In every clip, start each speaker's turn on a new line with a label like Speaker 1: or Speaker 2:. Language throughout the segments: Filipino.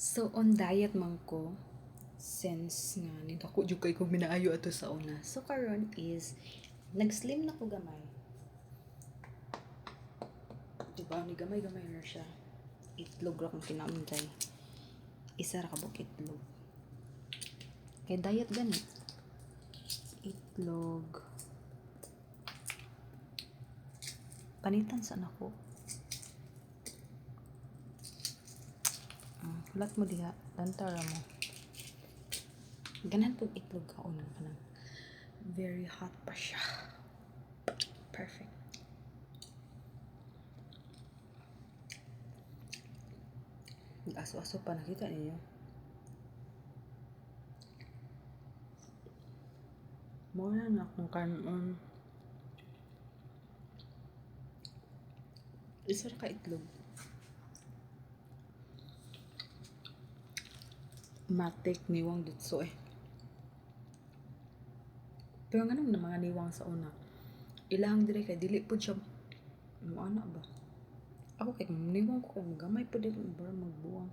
Speaker 1: So, on diet man ko, since nga nidako jud kay ko minaayo ato sa una. So, karon is, nag-slim na ko gamay. Diba, ni gamay-gamay na siya. Itlog ra kung kinamday. Isa ra ka buk itlog. Kay diet gani. Itlog. Panitan sa nako. Hulat mo diha, lantara mo. Ganan pag itlog ka unang kanang. Very hot pa siya. Perfect. Aso-aso pa nakita ninyo. Muna na akong kanon. Isa ka itlog. Matik niwang dutso eh. Pero nga naman mga niwang sa una. Ilang dire kay dili po siya ano ba? Ako kay niwang ko kay gamay po dito para magbuwang.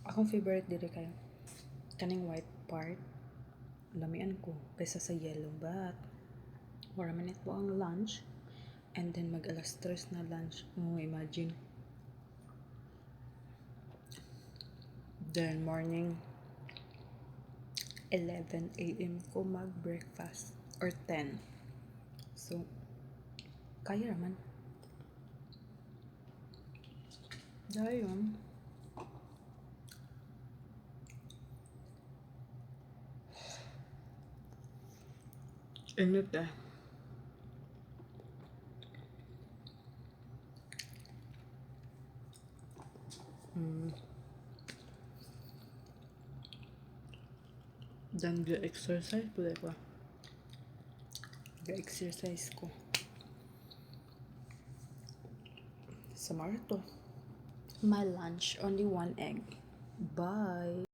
Speaker 1: Akong favorite dire kay kaning white part. Lamian ko kaysa sa yellow, but 4 minute po ang lunch and then mag alas 3 na lunch. Imagine. Then morning 11 a.m. ko mag breakfast or 10. So kaya raman. Dayon. Init eh. Dan ga-exercise po ko. Ga-exercise ko. Sa Marto. My lunch, only 1 egg. Bye!